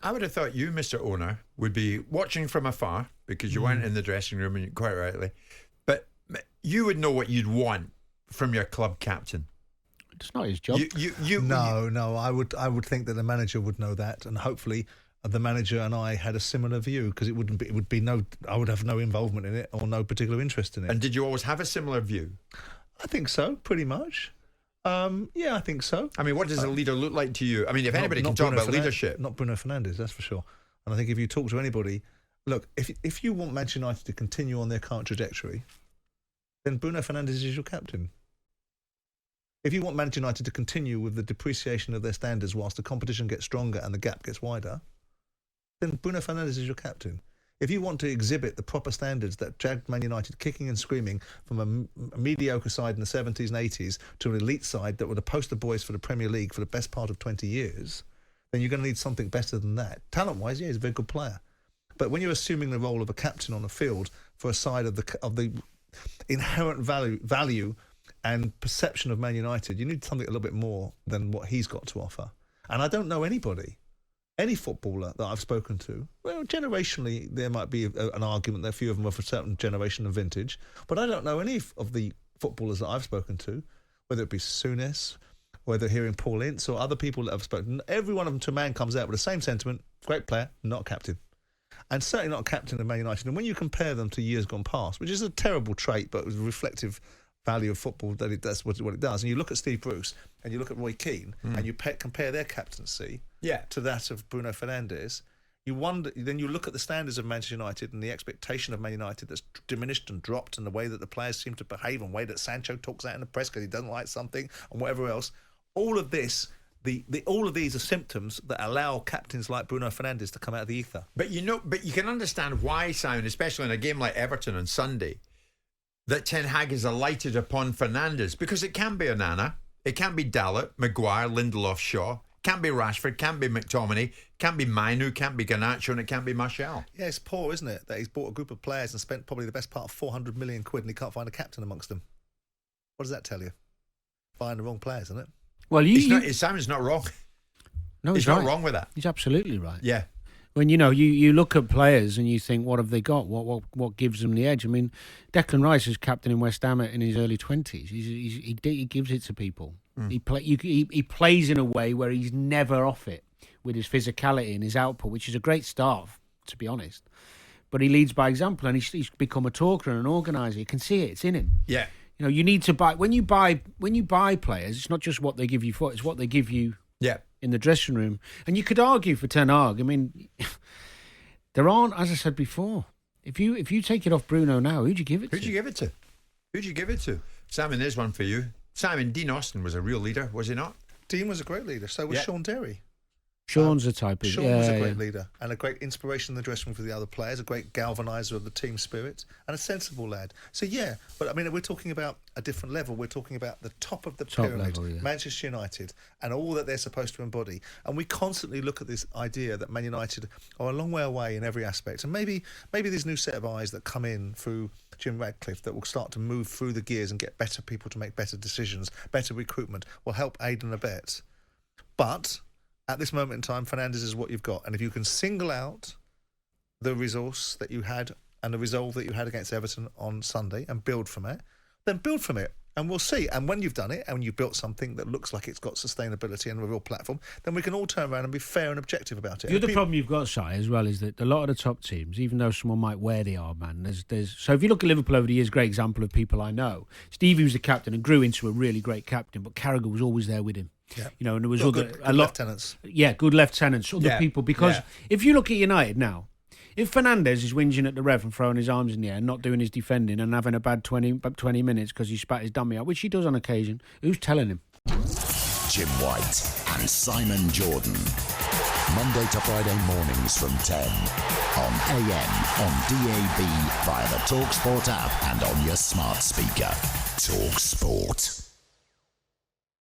I would have thought you, Mr. Owner, would be watching from afar because you weren't in the dressing room, and quite rightly. But you would know what you'd want from your club captain. It's not his job. No. I would think that the manager would know that, and hopefully the manager and I had a similar view, because I would have no involvement in it or no particular interest in it. And did you always have a similar view? I think so, pretty much. Yeah, I think so. I mean, what does a leader look like to you? I mean, if anybody can talk about leadership. Not Bruno Fernandes, that's for sure. And I think if you talk to anybody, look, if you want Manchester United to continue on their current trajectory, then Bruno Fernandes is your captain. If you want Manchester United to continue with the depreciation of their standards whilst the competition gets stronger and the gap gets wider, then Bruno Fernandes is your captain. If you want to exhibit the proper standards that dragged Man United kicking and screaming from a mediocre side in the 70s and 80s to an elite side that were the poster boys for the Premier League for the best part of 20 years, then you're going to need something better than that. Talent-wise, yeah, he's a very good player. But when you're assuming the role of a captain on a field for a side of the inherent value and perception of Man United, you need something a little bit more than what he's got to offer. And I don't know any footballer that I've spoken to. Well, generationally, there might be an argument that a few of them are for a certain generation of vintage, but I don't know any of the footballers that I've spoken to, whether it be Souness, whether hearing Paul Ince or other people that I've spoken. Every one of them to a man comes out with the same sentiment: great player, not a captain. And certainly not a captain of Man United. And when you compare them to years gone past, which is a terrible trait, but it was a reflective value of football, that's what it does. And you look at Steve Bruce and you look at Roy Keane and you compare their captaincy to that of Bruno Fernandes, you wonder. Then you look at the standards of Manchester United and the expectation of Man United that's diminished and dropped, and the way that the players seem to behave, and the way that Sancho talks out in the press because he doesn't like something, and whatever else. All of this, all of these are symptoms that allow captains like Bruno Fernandes to come out of the ether. But you can understand why, Simon, especially in a game like Everton on Sunday, that Ten Hag is alighted upon Fernandes, because it can be Onana, it can be Dalot, Maguire, Lindelof, Shaw, can't be Rashford, can't be McTominay, can't be Mainu, can't be Garnacho, and it can't be Martial. Yeah, it's poor, isn't it, that he's bought a group of players and spent probably the best part of 400 million quid and he can't find a captain amongst them. What does that tell you? Buying the wrong players, isn't it? Well, Simon's not wrong. No, he's not wrong with that. He's absolutely right. Yeah. When you look at players and you think, what have they got? What gives them the edge? I mean, Declan Rice is captain in West Ham in his early 20s. He gives it to people. He plays in a way where he's never off it with his physicality and his output, which is a great start, to be honest. But he leads by example, and he's become a talker and an organiser. You can see it; it's in him. Yeah. You know, you need to buy when you buy players. It's not just what they give you for; it's what they give you. Yeah. In the dressing room. And you could argue for Ten Hag. I mean, there aren't, as I said before, if you take it off Bruno now, who'd you give it to? Who'd you give it to? Simon, there's one for you. Simon, Dean Austin was a real leader, was he not? Dean was a great leader. So was Sean Derry. Sean's a type of... Sean was a great leader and a great inspiration in the dressing room for the other players, a great galvaniser of the team spirit, and a sensible lad. So, yeah, but I mean, we're talking about a different level. We're talking about the top of the pyramid, level, Manchester United, and all that they're supposed to embody. And we constantly look at this idea that Man United are a long way away in every aspect. And maybe this new set of eyes that come in through Jim Radcliffe that will start to move through the gears and get better people to make better decisions, better recruitment, will help aid and abet. But... at this moment in time, Fernandes is what you've got. And if you can single out the resource that you had and the resolve that you had against Everton on Sunday and build from it, then build from it. And we'll see. And when you've done it and you've built something that looks like it's got sustainability and a real platform, then we can all turn around and be fair and objective about it. The other problem you've got, Si, as well, is that a lot of the top teams, even though someone might wear the armband, so if you look at Liverpool over the years, great example of people I know. Stevie was the captain and grew into a really great captain, but Carragher was always there with him. Yeah. You know, and there was good lieutenants. Yeah, good lieutenants, other people. Because if you look at United now, if Fernandes is whinging at the ref and throwing his arms in the air and not doing his defending and having a bad 20 minutes because he spat his dummy out, which he does on occasion, who's telling him? Jim White and Simon Jordan. Monday to Friday mornings from 10 on AM, on DAB, via the TalkSPORT app and on your smart speaker. TalkSPORT.